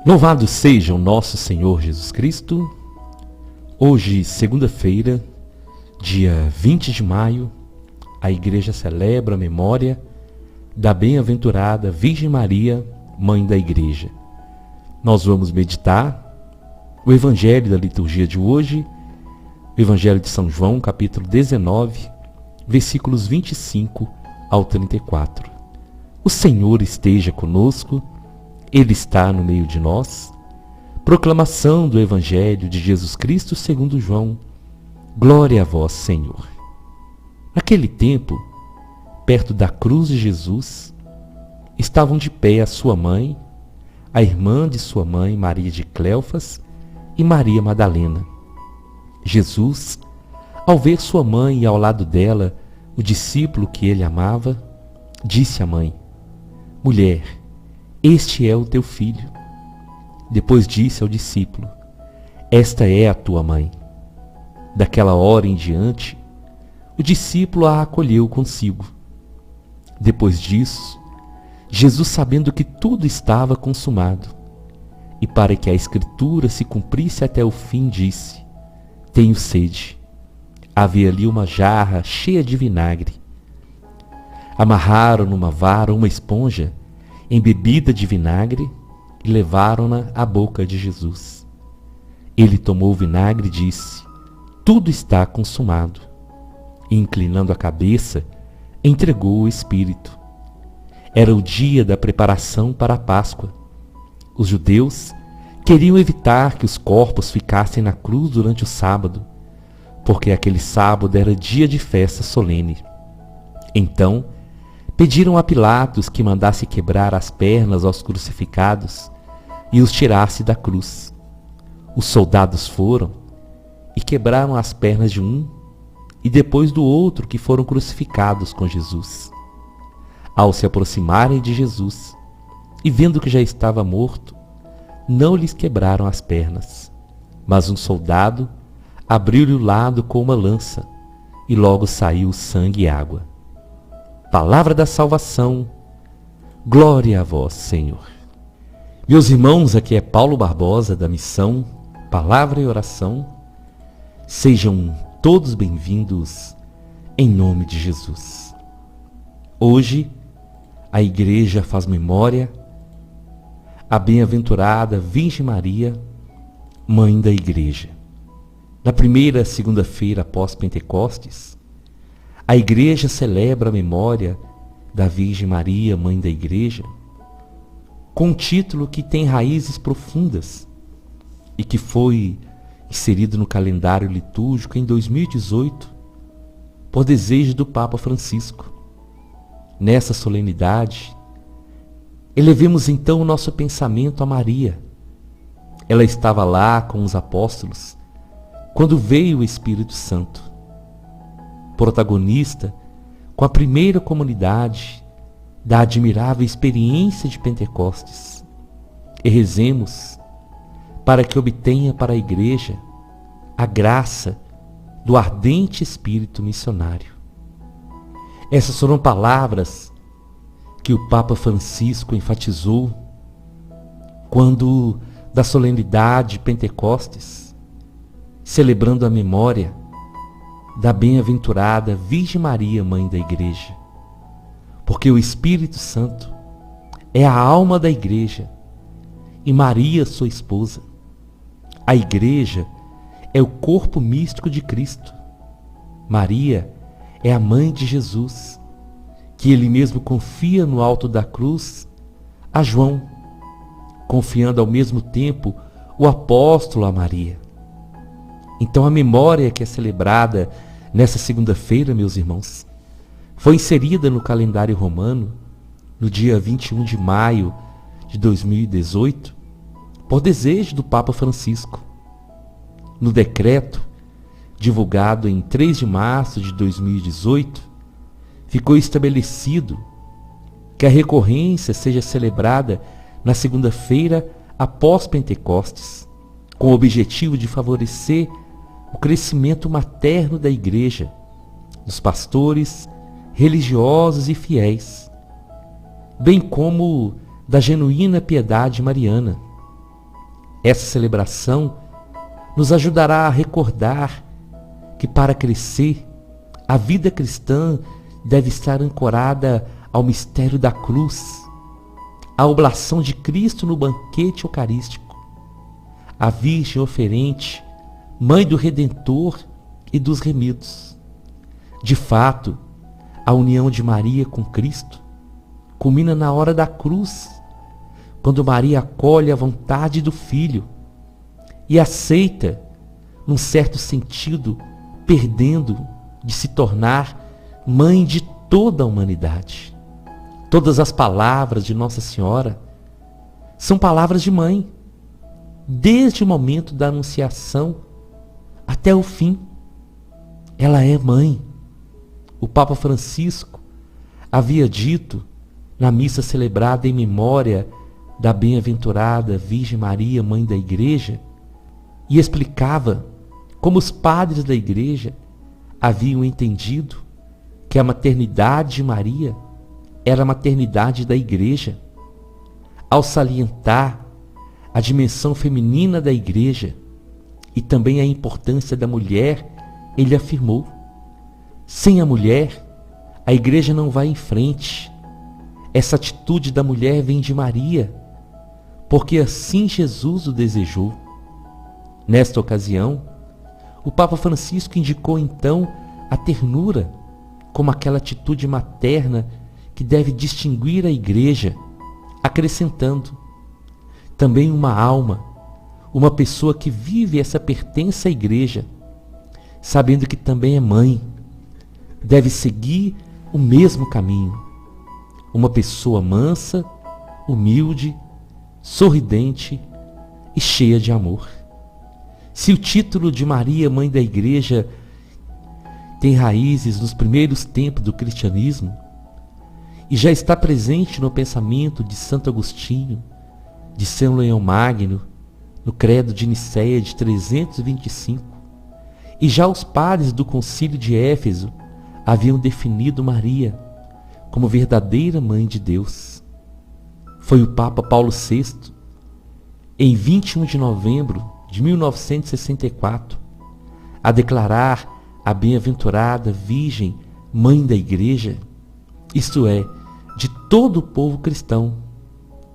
Louvado seja o nosso Senhor Jesus Cristo. Hoje, segunda-feira, dia 20 de maio, a Igreja celebra a memória da bem-aventurada Virgem Maria, Mãe da Igreja. Nós vamos meditar o Evangelho da liturgia de hoje, o Evangelho de São João, capítulo 19, versículos 25 ao 34. O Senhor esteja conosco, Ele está no meio de nós. Proclamação do Evangelho de Jesus Cristo segundo João. Glória a vós, Senhor. Naquele tempo, perto da cruz de Jesus, estavam de pé a sua mãe, a irmã de sua mãe, Maria de Cleofas, e Maria Madalena. Jesus, ao ver sua mãe e ao lado dela o discípulo que ele amava, disse à mãe: Mulher, este é o teu filho. Depois disse ao discípulo: Esta é a tua mãe. Daquela hora em diante, o discípulo a acolheu consigo. Depois disso, Jesus, sabendo que tudo estava consumado, e para que a Escritura se cumprisse até o fim, disse: Tenho sede. Havia ali uma jarra cheia de vinagre. Amarraram numa vara uma esponja embebida de vinagre e levaram-na à boca de Jesus. Ele tomou o vinagre e disse: Tudo está consumado. E, inclinando a cabeça, entregou o Espírito. Era o dia da preparação para a Páscoa. Os judeus queriam evitar que os corpos ficassem na cruz durante o sábado, porque aquele sábado era dia de festa solene. Então, pediram a Pilatos que mandasse quebrar as pernas aos crucificados e os tirasse da cruz. Os soldados foram e quebraram as pernas de um e depois do outro que foram crucificados com Jesus. Ao se aproximarem de Jesus e vendo que já estava morto, não lhes quebraram as pernas, mas um soldado abriu-lhe o lado com uma lança e logo saiu sangue e água. Palavra da salvação, glória a vós, Senhor. Meus irmãos, aqui é Paulo Barbosa da Missão Palavra e Oração. Sejam todos bem-vindos em nome de Jesus. Hoje, a Igreja faz memória à bem-aventurada Virgem Maria, Mãe da Igreja. Na primeira segunda-feira após Pentecostes, a Igreja celebra a memória da Virgem Maria, Mãe da Igreja, com um título que tem raízes profundas e que foi inserido no calendário litúrgico em 2018 por desejo do Papa Francisco. Nessa solenidade, elevemos então o nosso pensamento a Maria. Ela estava lá com os apóstolos quando veio o Espírito Santo. Protagonista com a primeira comunidade da admirável experiência de Pentecostes. E rezemos para que obtenha para a Igreja a graça do ardente espírito missionário. Essas foram palavras que o Papa Francisco enfatizou quando da solenidade de Pentecostes, celebrando a memória da bem-aventurada Virgem Maria, Mãe da Igreja. Porque o Espírito Santo é a alma da Igreja e Maria, sua esposa. A Igreja é o corpo místico de Cristo. Maria é a mãe de Jesus, que ele mesmo confia no alto da cruz a João, confiando ao mesmo tempo o apóstolo a Maria. Então a memória que é celebrada nessa segunda-feira, meus irmãos, foi inserida no calendário romano no dia 21 de maio de 2018, por desejo do Papa Francisco. No decreto, divulgado em 3 de março de 2018, ficou estabelecido que a recorrência seja celebrada na segunda-feira após Pentecostes, com o objetivo de favorecer o crescimento materno da Igreja, dos pastores, religiosos e fiéis, bem como da genuína piedade mariana. Essa celebração nos ajudará a recordar que para crescer, a vida cristã deve estar ancorada ao mistério da cruz, a oblação de Cristo no banquete eucarístico, a Virgem oferente, Mãe do Redentor e dos remidos. De fato, a união de Maria com Cristo culmina na hora da cruz, quando Maria acolhe a vontade do Filho e aceita, num certo sentido, perdendo de se tornar mãe de toda a humanidade. Todas as palavras de Nossa Senhora são palavras de mãe, desde o momento da anunciação até o fim. Ela é mãe. O Papa Francisco havia dito na missa celebrada em memória da bem-aventurada Virgem Maria, Mãe da Igreja, e explicava como os padres da Igreja haviam entendido que a maternidade de Maria era a maternidade da Igreja. Ao salientar a dimensão feminina da Igreja e também a importância da mulher, ele afirmou: sem a mulher, a Igreja não vai em frente. Essa atitude da mulher vem de Maria, porque assim Jesus o desejou. Nesta ocasião, o Papa Francisco indicou então a ternura como aquela atitude materna que deve distinguir a Igreja, acrescentando: também uma alma, uma pessoa que vive essa pertença à Igreja, sabendo que também é mãe, deve seguir o mesmo caminho. Uma pessoa mansa, humilde, sorridente e cheia de amor. Se o título de Maria, Mãe da Igreja, tem raízes nos primeiros tempos do cristianismo e já está presente no pensamento de Santo Agostinho, de São Leão Magno, no Credo de Nicéia de 325, e já os padres do Concílio de Éfeso haviam definido Maria como verdadeira Mãe de Deus. Foi o Papa Paulo VI, em 21 de novembro de 1964, a declarar a bem-aventurada Virgem Mãe da Igreja, isto é, de todo o povo cristão,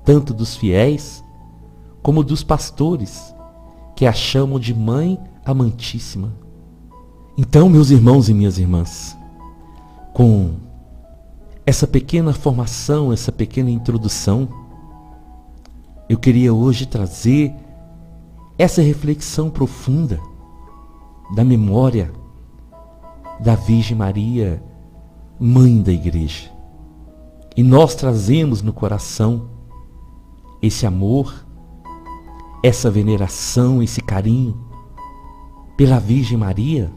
tanto dos fiéis como dos pastores, que a chamam de Mãe Amantíssima. Então, meus irmãos e minhas irmãs, com essa pequena formação, essa pequena introdução, eu queria hoje trazer essa reflexão profunda da memória da Virgem Maria, Mãe da Igreja. E nós trazemos no coração esse amor, essa veneração, esse carinho pela Virgem Maria,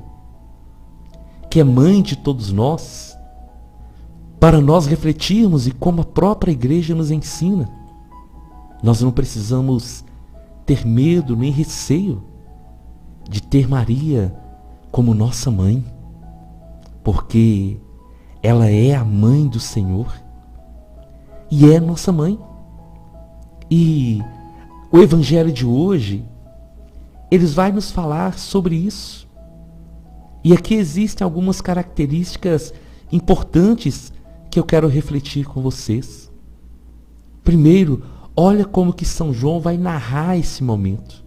que é mãe de todos nós, para nós refletirmos e como a própria Igreja nos ensina. Nós não precisamos ter medo nem receio de ter Maria como nossa mãe, porque ela é a mãe do Senhor e é nossa mãe. E o Evangelho de hoje, ele vai nos falar sobre isso. E aqui existem algumas características importantes que eu quero refletir com vocês. Primeiro, olha como que São João vai narrar esse momento.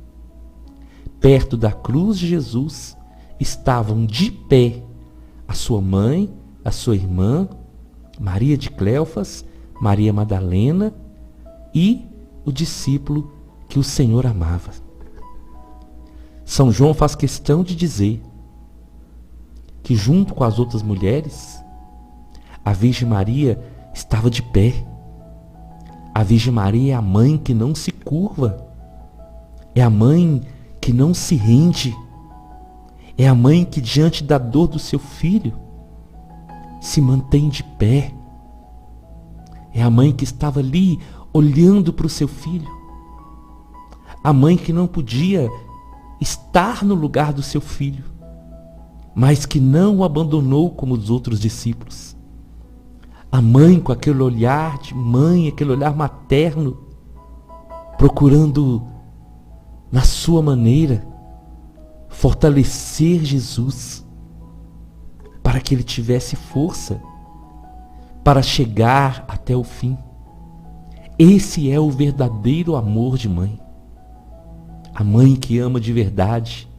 Perto da cruz de Jesus estavam de pé a sua mãe, a sua irmã, Maria de Cleofas, Maria Madalena e o discípulo que o Senhor amava. São João faz questão de dizer que junto com as outras mulheres, a Virgem Maria estava de pé. A Virgem Maria é a mãe que não se curva, é a mãe que não se rende, é a mãe que diante da dor do seu filho se mantém de pé. É a mãe que estava ali olhando para o seu filho, a mãe que não podia estar no lugar do seu filho, mas que não o abandonou como os outros discípulos. A mãe com aquele olhar de mãe, aquele olhar materno, procurando na sua maneira, fortalecer Jesus para que ele tivesse força para chegar até o fim. Esse é o verdadeiro amor de mãe. A mãe que ama de verdade,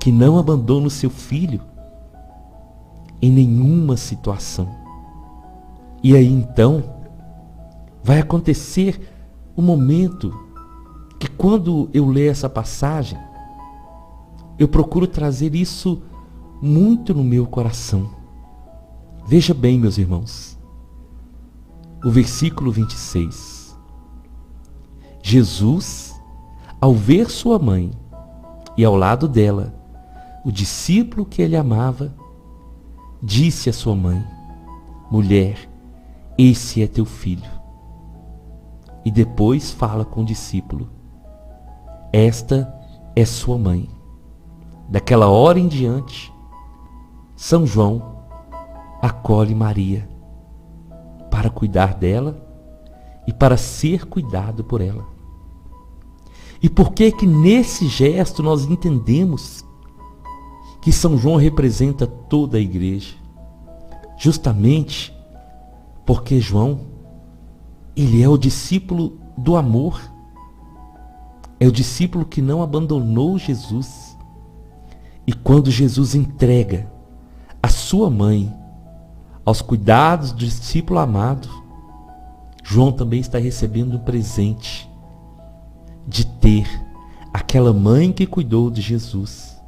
que não abandona o seu filho em nenhuma situação. E aí então vai acontecer um momento que, quando eu leio essa passagem, eu procuro trazer isso muito no meu coração. Veja bem, meus irmãos, o versículo 26. Jesus, ao ver sua mãe e ao lado dela o discípulo que ele amava, disse à sua mãe: mulher, esse é teu filho. E depois fala com o discípulo: esta é sua mãe. Daquela hora em diante, São João acolhe Maria para cuidar dela e para ser cuidado por ela. E por que que nesse gesto nós entendemos que São João representa toda a igreja? Justamente porque João, ele é o discípulo do amor. É o discípulo que não abandonou Jesus. E quando Jesus entrega a sua mãe aos cuidados do discípulo amado, João também está recebendo um presente de ter aquela mãe que cuidou de Jesus.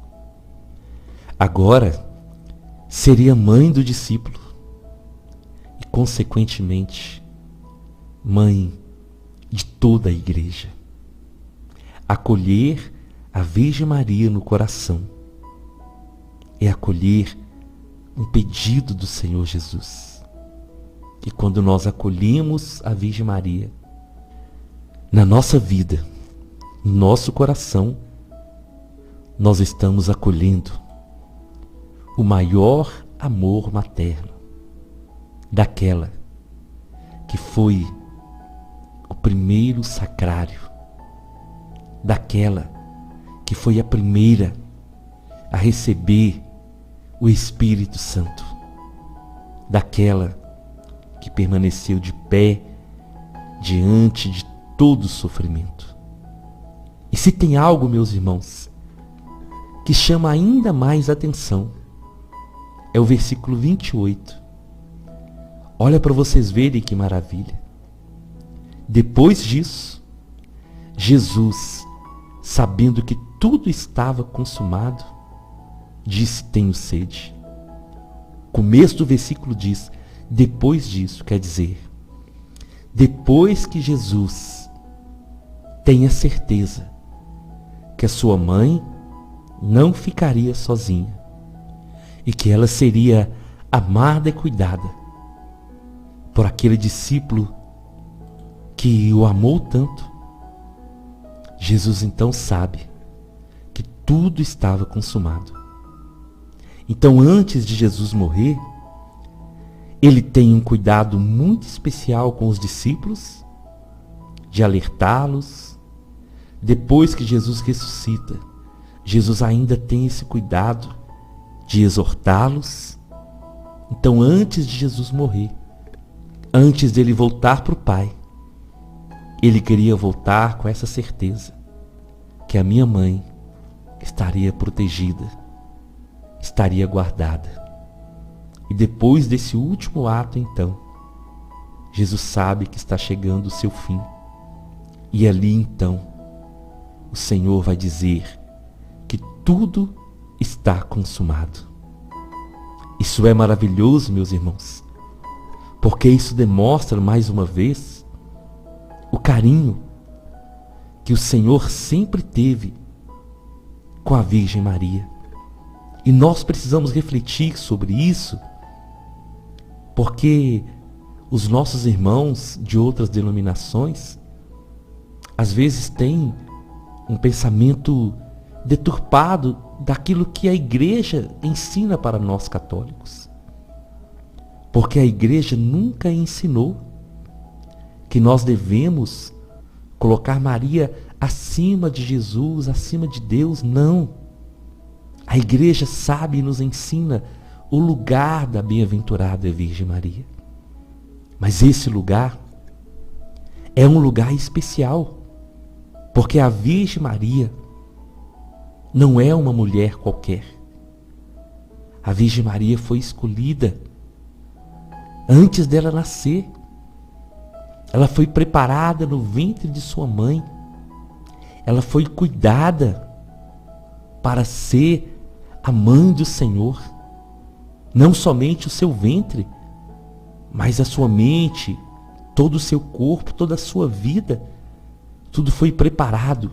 Agora seria mãe do discípulo e, consequentemente, mãe de toda a igreja. Acolher a Virgem Maria no coração é acolher um pedido do Senhor Jesus. E quando nós acolhemos a Virgem Maria na nossa vida, no nosso coração, nós estamos acolhendo o maior amor materno daquela que foi o primeiro sacrário, daquela que foi a primeira a receber o Espírito Santo, daquela que permaneceu de pé diante de todo o sofrimento. E se tem algo, meus irmãos, que chama ainda mais atenção, é o versículo 28. Olha para vocês verem que maravilha. Depois disso, Jesus, sabendo que tudo estava consumado, disse: tenho sede. O começo do versículo diz: depois disso, quer dizer, depois que Jesus tenha certeza que a sua mãe não ficaria sozinha e que ela seria amada e cuidada por aquele discípulo que o amou tanto, Jesus então sabe que tudo estava consumado. Então, antes de Jesus morrer, ele tem um cuidado muito especial com os discípulos, de alertá-los. Depois que Jesus ressuscita, Jesus ainda tem esse cuidado de exortá-los. Então, antes de Jesus morrer, antes dele voltar para o Pai, ele queria voltar com essa certeza que a minha mãe estaria protegida, estaria guardada. E depois desse último ato, então, Jesus sabe que está chegando o seu fim. E ali, então, o Senhor vai dizer que tudo está consumado. Isso é maravilhoso, meus irmãos, porque isso demonstra, mais uma vez, o carinho que o Senhor sempre teve com a Virgem Maria. E nós precisamos refletir sobre isso, porque os nossos irmãos de outras denominações às vezes têm um pensamento deturpado daquilo que a igreja ensina para nós católicos. Porque a igreja nunca ensinou que nós devemos colocar Maria acima de Jesus, acima de Deus, não. A igreja sabe e nos ensina o lugar da bem-aventurada Virgem Maria. Mas esse lugar é um lugar especial, porque a Virgem Maria não é uma mulher qualquer. A Virgem Maria foi escolhida antes dela nascer. Ela foi preparada no ventre de sua mãe. Ela foi cuidada para ser a mãe do Senhor. Não somente o seu ventre, mas a sua mente, todo o seu corpo, toda a sua vida. Tudo foi preparado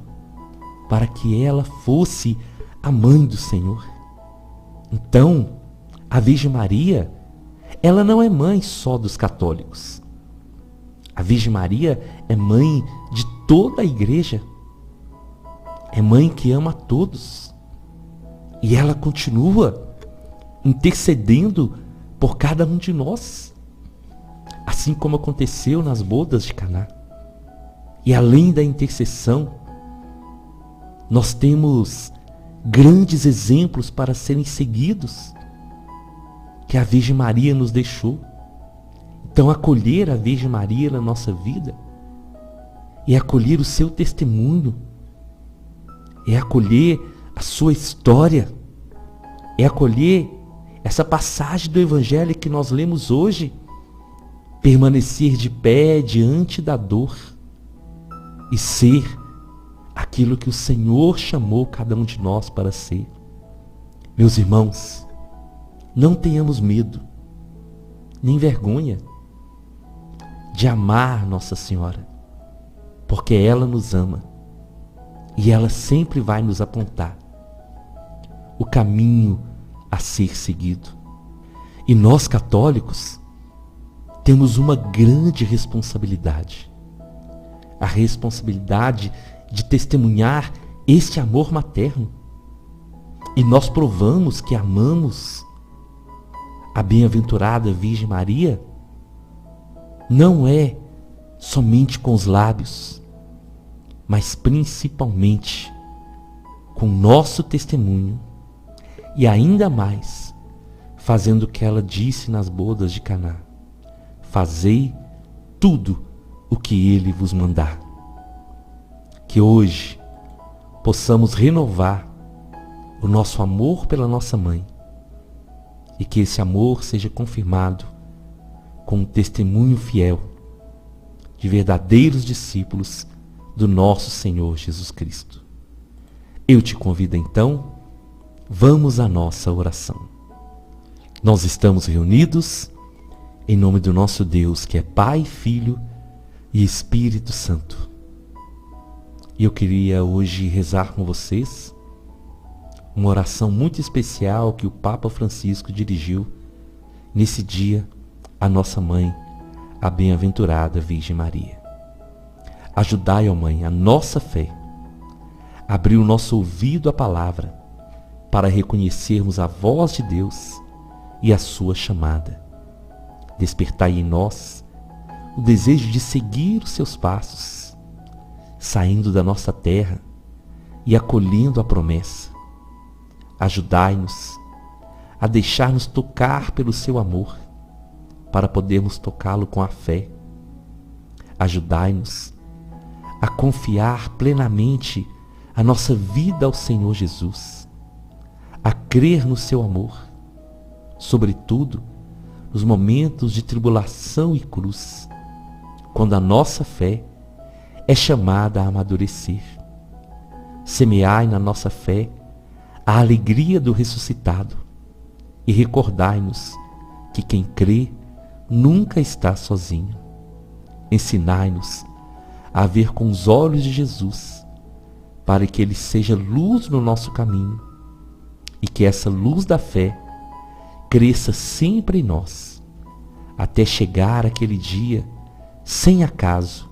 para que ela fosse a mãe do Senhor. Então, a Virgem Maria, ela não é mãe só dos católicos. A Virgem Maria é mãe de toda a igreja. É mãe que ama a todos. E ela continua intercedendo por cada um de nós. Assim como aconteceu nas bodas de Caná. E além da intercessão, nós temos grandes exemplos para serem seguidos que a Virgem Maria nos deixou. Então, acolher a Virgem Maria na nossa vida é acolher o seu testemunho, é acolher a sua história, é acolher essa passagem do Evangelho que nós lemos hoje, permanecer de pé diante da dor e ser aquilo que o Senhor chamou cada um de nós para ser. Meus irmãos, não tenhamos medo, nem vergonha de amar Nossa Senhora, porque ela nos ama e ela sempre vai nos apontar o caminho a ser seguido. E nós católicos temos uma grande responsabilidade, a responsabilidade de testemunhar este amor materno. E nós provamos que amamos a bem-aventurada Virgem Maria não é somente com os lábios, mas principalmente com nosso testemunho e ainda mais fazendo o que ela disse nas bodas de Caná: fazei tudo o que ele vos mandar. Que hoje possamos renovar o nosso amor pela nossa mãe e que esse amor seja confirmado com um testemunho fiel de verdadeiros discípulos do nosso Senhor Jesus Cristo. Eu te convido então, vamos à nossa oração. Nós estamos reunidos em nome do nosso Deus, que é Pai, Filho e Espírito Santo. E eu queria hoje rezar com vocês uma oração muito especial que o Papa Francisco dirigiu nesse dia à nossa mãe, a bem-aventurada Virgem Maria. Ajudai, ó Mãe, a nossa fé, abrir o nosso ouvido à palavra, para reconhecermos a voz de Deus e a sua chamada. Despertai em nós o desejo de seguir os seus passos, saindo da nossa terra e acolhendo a promessa. Ajudai-nos a deixar-nos tocar pelo seu amor, para podermos tocá-lo com a fé. Ajudai-nos a confiar plenamente a nossa vida ao Senhor Jesus, a crer no seu amor, sobretudo nos momentos de tribulação e cruz, quando a nossa fé é chamada a amadurecer. Semeai na nossa fé a alegria do ressuscitado e recordai-nos que quem crê nunca está sozinho. Ensinai-nos a ver com os olhos de Jesus, para que ele seja luz no nosso caminho e que essa luz da fé cresça sempre em nós, até chegar aquele dia sem acaso,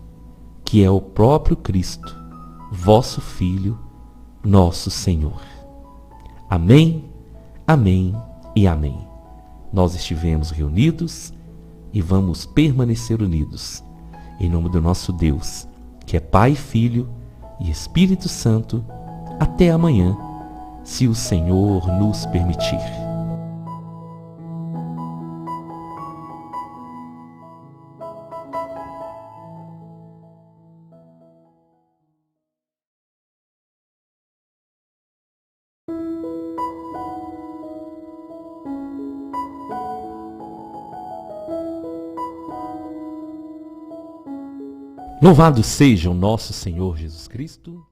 que é o próprio Cristo, vosso Filho, nosso Senhor. Amém, amém e amém. Nós estivemos reunidos e vamos permanecer unidos, em nome do nosso Deus, que é Pai, Filho e Espírito Santo, até amanhã, se o Senhor nos permitir. Louvado seja o nosso Senhor Jesus Cristo.